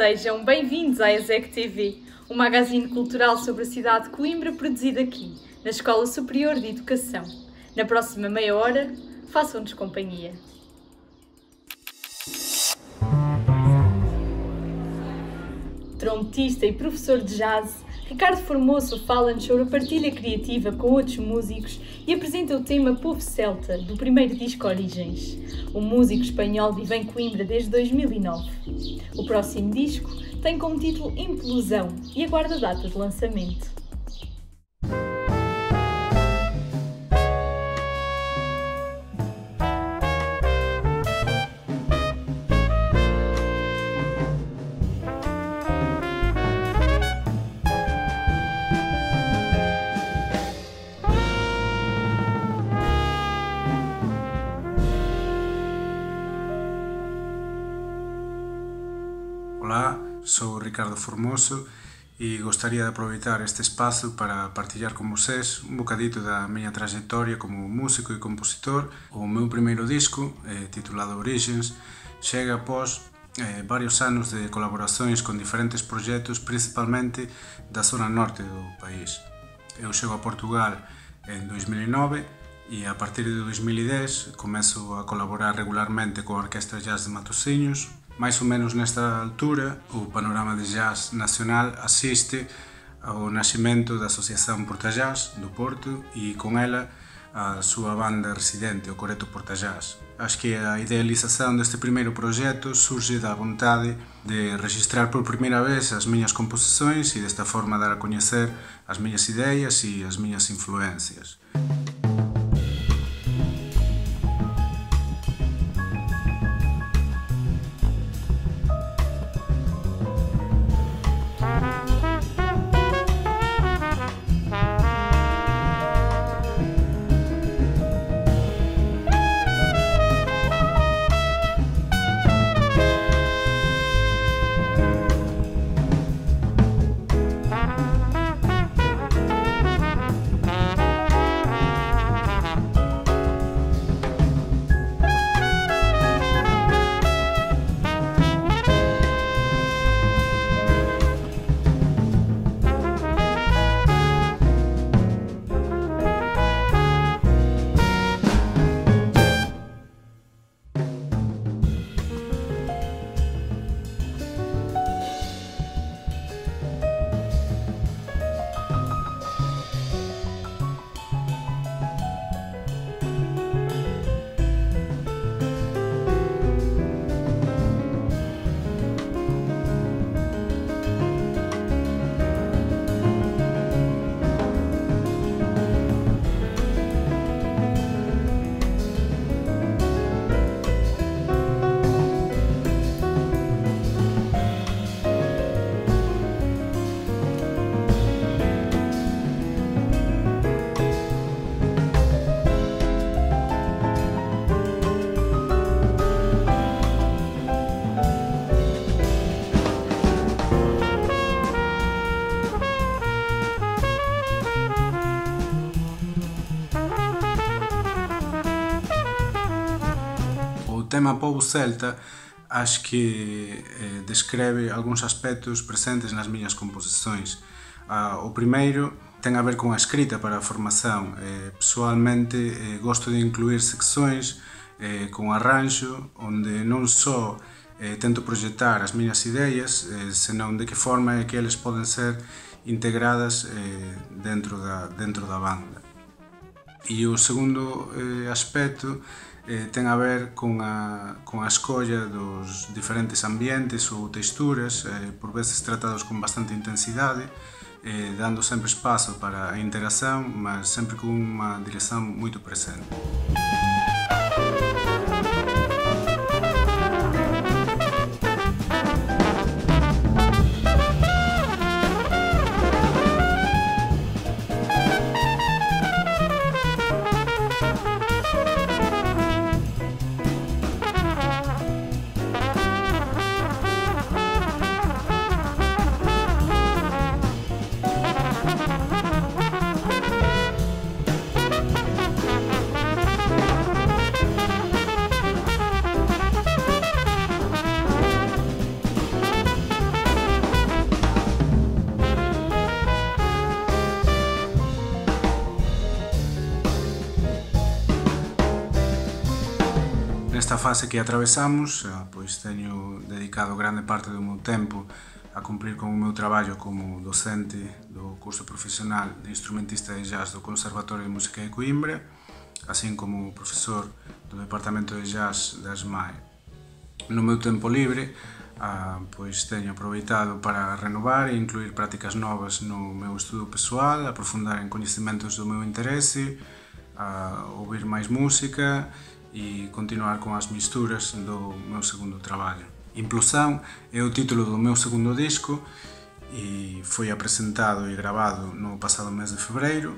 Sejam bem-vindos à ESEC TV, o magazine cultural sobre a cidade de Coimbra produzido aqui, na Escola Superior de Educação. Na próxima meia hora, façam-nos companhia. Trompetista e professor de jazz, Ricardo Formoso fala-nos sobre a partilha criativa com outros músicos e apresenta o tema Povo Celta, do primeiro disco Origens. O músico espanhol vive em Coimbra desde 2009. O próximo disco tem como título Implosão e aguarda a data de lançamento. Olá, sou Ricardo Formoso e gostaria de aproveitar este espazo para partilhar con vocês un bocadito da miña trayectoria como músico e compositor. O meu primeiro disco, titulado Origens, chega após varios anos de colaboracións con diferentes proxectos, principalmente da zona norte do país. Eu chego a Portugal en 2009 e a partir de 2010 comezo a colaborar regularmente con a Orquestra Jazz de Matosinhos. Mais ou menos nesta altura, o panorama de jazz nacional asiste ao nascimento da Asociación Portajazz do Porto e con ela a súa banda residente, o Coreto Portajazz. Acho que a idealización deste primeiro proxecto surge da vontade de registrar por primeira vez as miñas composicións e desta forma dar a coñecer as miñas ideas e as miñas influencias. O tema Povo Celta acho que descreve algúns aspectos presentes nas miñas composicións. O primeiro ten a ver con a escrita para a formación. Pessoalmente gosto de incluir seccións con arranxo onde non só tento proxectar as miñas ideas, senón de que forma é que eles poden ser integradas dentro da banda. E o segundo aspecto ten a ver con a escolla dos diferentes ambientes ou texturas, por veces tratados con bastante intensidade, dando sempre espazo para a interacción, mas sempre con unha dirección moito presente. Nesta fase que atravesamos, pois teño dedicado grande parte do meu tempo a cumprir con o meu traballo como docente do curso profesional de instrumentista de jazz do Conservatorio de Música de Coimbra, así como profesor do Departamento de Jazz da SMAE. No meu tempo libre, pois teño aproveitado para renovar e incluir prácticas novas no meu estudo pessoal, aprofundar en coñecementos do meu interese, ouvir máis música e continuar con as misturas do meu segundo traballo. Implosão é o título do meu segundo disco e foi apresentado e gravado no pasado mes de febreiro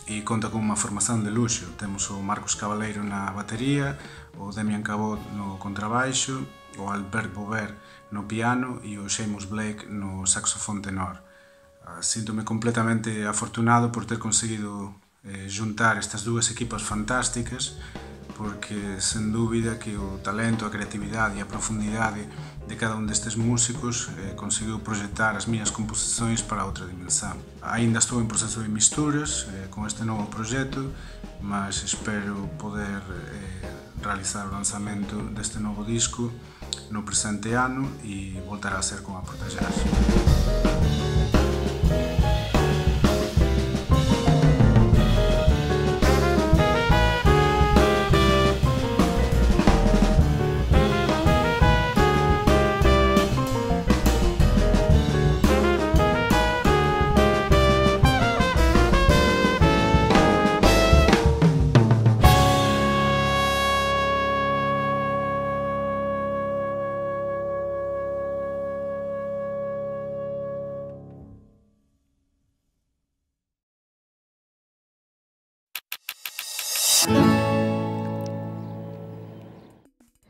e conta con unha formación de luxo. Temos o Marcos Cabaleiro na batería, o Demian Cabot no contrabaixo, o Albert Bover no piano e o Seamus Blake no saxofón tenor. Síntome completamente afortunado por ter conseguido juntar estas dúas equipas fantásticas, porque sen dúbida que o talento, a creatividade e a profundidade de cada un destes músicos conseguiu proxectar as miñas composicións para outra dimensão. Aínda estou en proceso de misturas con este novo proxecto, mas espero poder realizar o lanzamento deste novo disco no presente ano e voltará a ser con a Portajazz.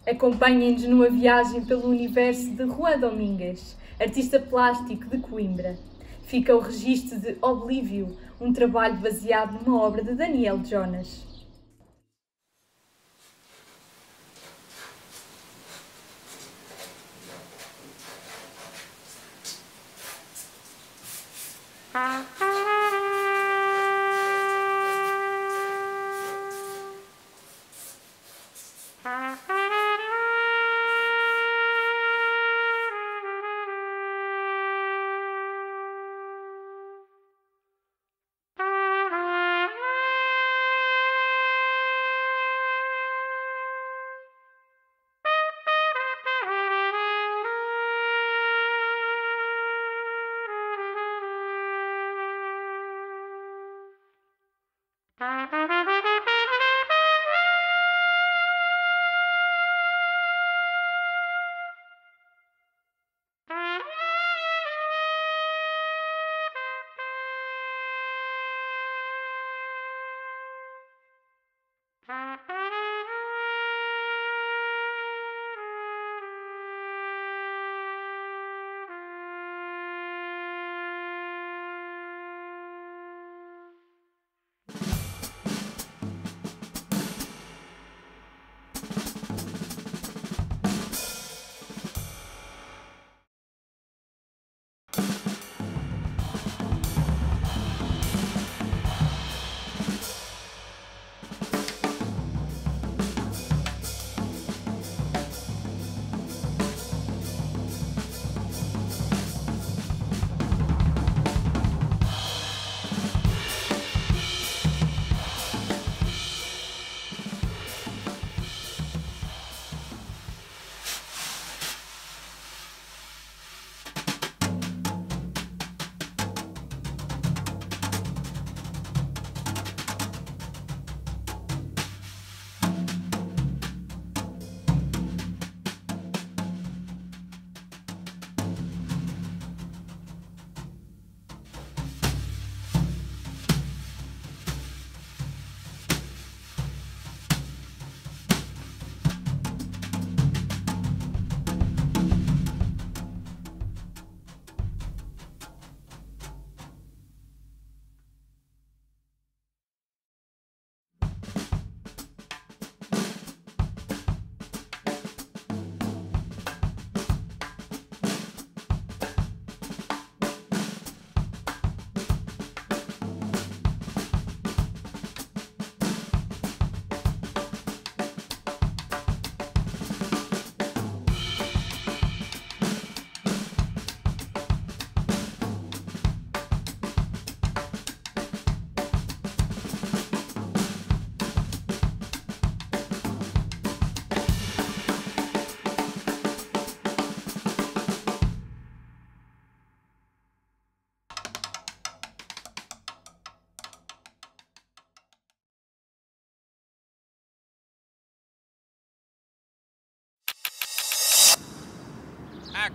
Acompanhem-nos numa viagem pelo universo de Juan Domingues, artista plástico de Coimbra. Fica o registro de Oblívio, um trabalho baseado numa obra de Daniel Jonas.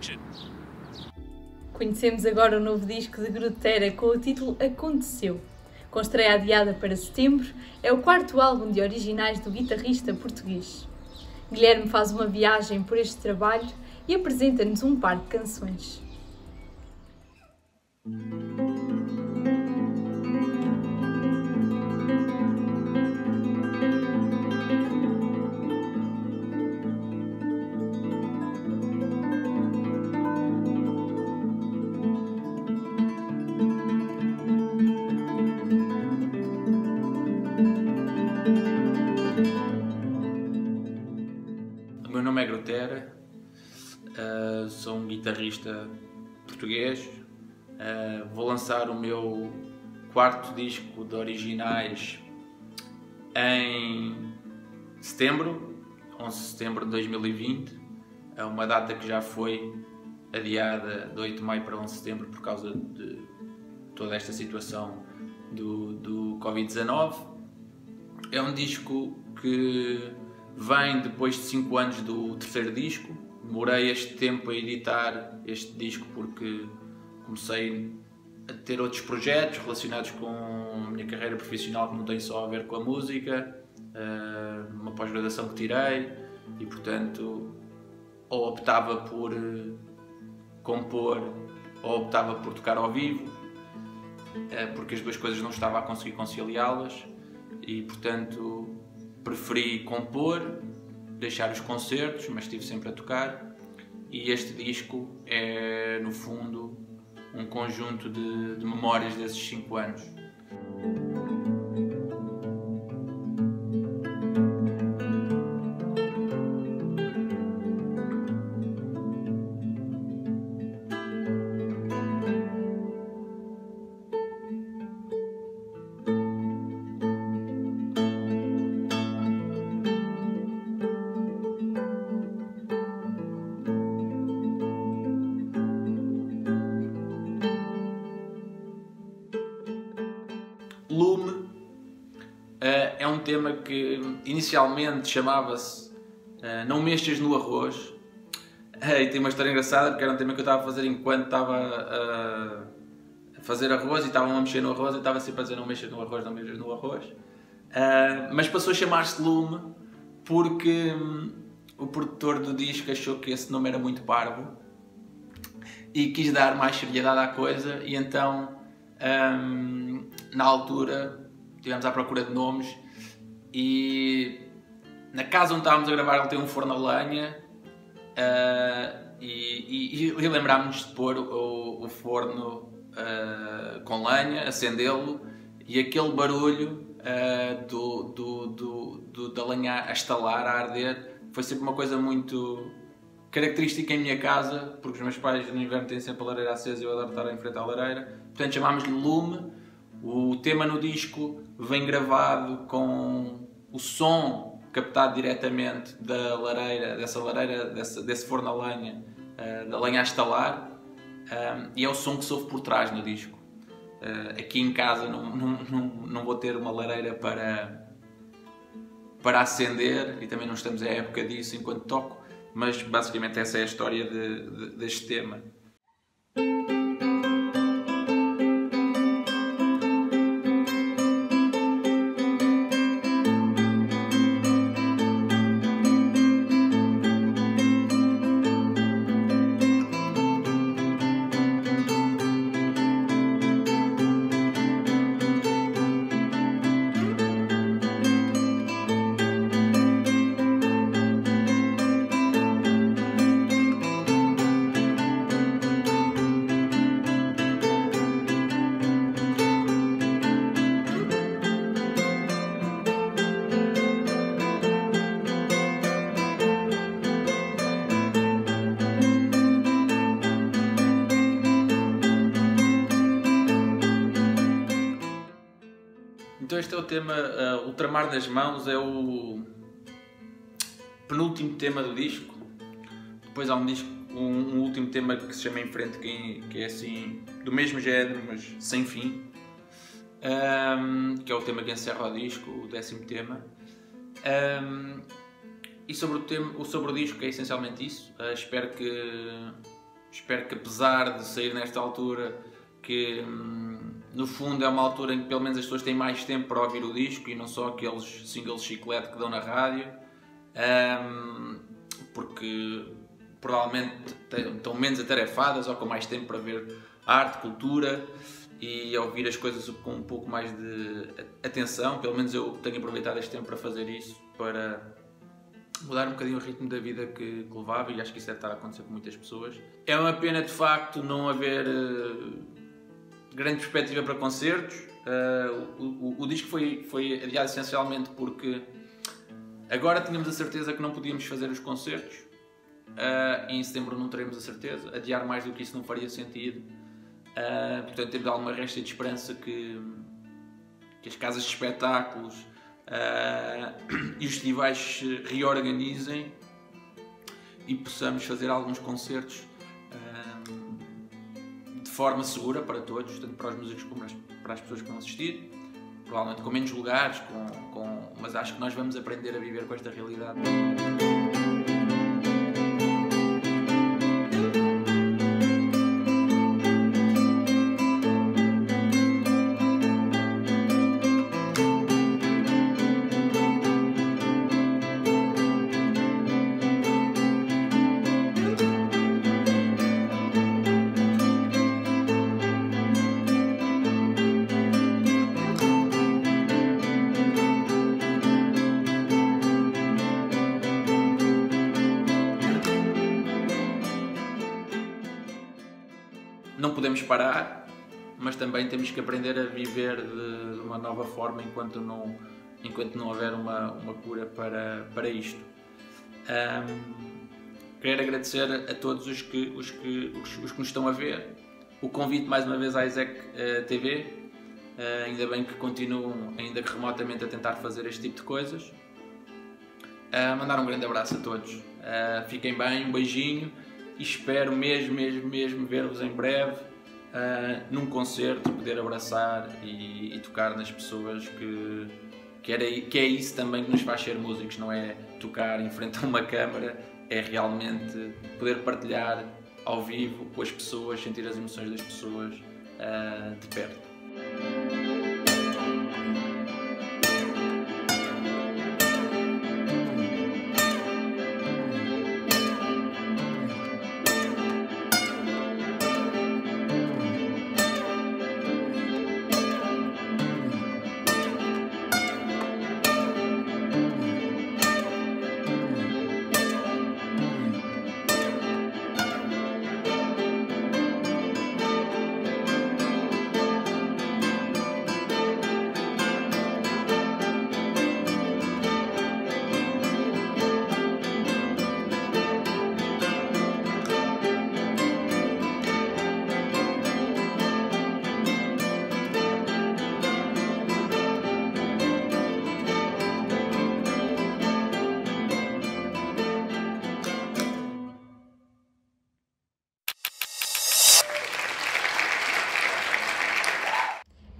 Action. Conhecemos agora o novo disco de Grutera com o título Aconteceu. Com estreia adiada para setembro, é o quarto álbum de originais do guitarrista português. Guilherme faz uma viagem por este trabalho e apresenta-nos um par de canções. O meu nome é Grutera, sou um guitarrista português, vou lançar o meu quarto disco de originais em setembro, 11 de setembro de 2020, é uma data que já foi adiada de 8 de maio para 11 de setembro por causa de toda esta situação do Covid-19. É um disco que vem depois de 5 anos do terceiro disco. Demorei este tempo a editar este disco porque comecei a ter outros projetos relacionados com a minha carreira profissional que não tem só a ver com a música, uma pós-graduação que tirei e, portanto, ou optava por compor ou optava por tocar ao vivo, porque as duas coisas não estava a conseguir conciliá-las e, portanto, preferi compor, deixar os concertos, mas estive sempre a tocar, e este disco é, no fundo, um conjunto de memórias desses 5 anos. Lume é um tema que inicialmente chamava-se Não Mexas no Arroz, e tem uma história engraçada porque era um tema que eu estava a fazer enquanto estava a fazer arroz e estavam a mexer no arroz e estava sempre a dizer não mexas no arroz, não mexas no arroz, mas passou a chamar-se Lume porque o produtor do disco achou que esse nome era muito parvo e quis dar mais seriedade à coisa e então na altura estivemos à procura de nomes e na casa onde estávamos a gravar ele tem um forno a lenha e lembrámos-nos de pôr o forno com lenha, acendê-lo e aquele barulho da lenha a estalar, a arder, foi sempre uma coisa muito característica em minha casa, porque os meus pais no inverno têm sempre a lareira acesa e eu adoro estar em frente à lareira, portanto chamámos-lhe Lume. O tema no disco vem gravado com o som captado diretamente da lareira, desse forno a lenha, da lenha a estalar, e é o som que se ouve por trás no disco. Aqui em casa não vou ter uma lareira para acender e também não estamos à época disso enquanto toco, mas basicamente essa é a história deste tema. Então este é o tema Ultramar das Mãos, é o penúltimo tema do disco. Depois há um último tema que se chama Em Frente, que é assim, do mesmo género, mas sem fim, que é o tema que encerra o disco, o 10º tema. E sobre o disco é essencialmente isso. Espero que Espero que, apesar de sair nesta altura, que no fundo é uma altura em que pelo menos as pessoas têm mais tempo para ouvir o disco e não só aqueles singles chiclete que dão na rádio, porque provavelmente estão menos atarefadas ou com mais tempo para ver arte, cultura e ouvir as coisas com um pouco mais de atenção. Pelo menos eu tenho aproveitado este tempo para fazer isso, para mudar um bocadinho o ritmo da vida que levava, e acho que isso deve estar a acontecer com muitas pessoas. É uma pena, de facto, não haver grande perspectiva para concertos. O disco foi adiado essencialmente porque agora tínhamos a certeza que não podíamos fazer os concertos. Em setembro não teremos a certeza. Adiar mais do que isso não faria sentido. Portanto, temos alguma resta de esperança que as casas de espetáculos e os festivais se reorganizem e possamos fazer alguns concertos de forma segura para todos, tanto para os músicos como para as pessoas que vão assistir, provavelmente com menos lugares, mas acho que nós vamos aprender a viver com esta realidade. Não podemos parar, mas também temos que aprender a viver de uma nova forma enquanto não houver uma cura para isto. Quero agradecer a todos os que nos estão a ver. O convite mais uma vez à Isaac TV. Ainda bem que continuam, ainda que remotamente, a tentar fazer este tipo de coisas. Mandar um grande abraço a todos. Fiquem bem, um beijinho. E espero mesmo ver-vos em breve num concerto, poder abraçar e tocar nas pessoas que é isso também que nos faz ser músicos, não é tocar em frente a uma câmara, é realmente poder partilhar ao vivo com as pessoas, sentir as emoções das pessoas de perto.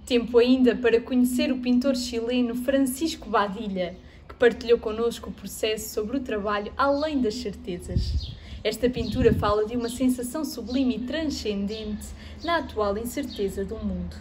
Tempo ainda para conhecer o pintor chileno Francisco Badilha, que partilhou connosco o processo sobre o trabalho além das certezas. Esta pintura fala de uma sensação sublime e transcendente na atual incerteza do mundo.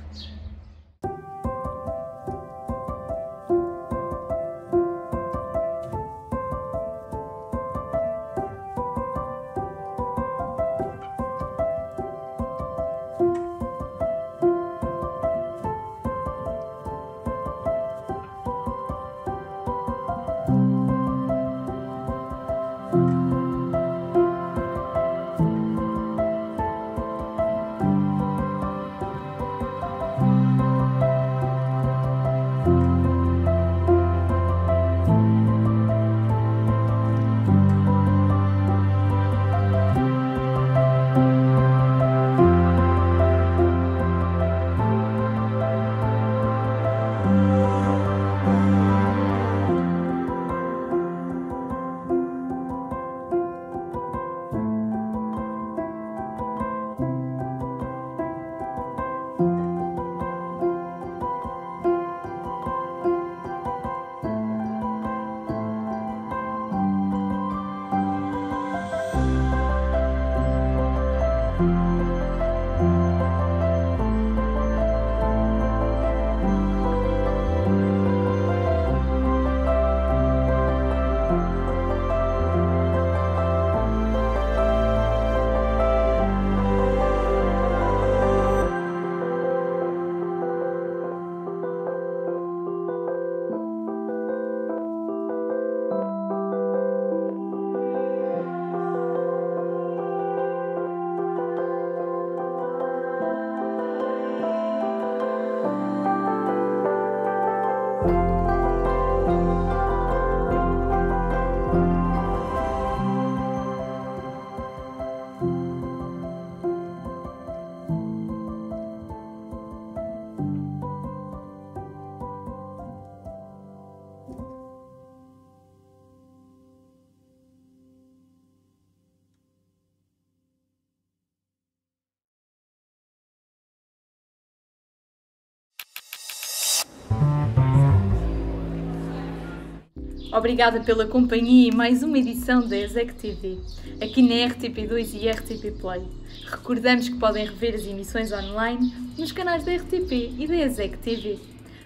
Obrigada pela companhia em mais uma edição da ESEC TV, aqui na RTP2 e RTP Play. Recordamos que podem rever as emissões online nos canais da RTP e da ESEC TV.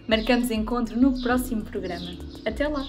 Marcamos encontro no próximo programa. Até lá!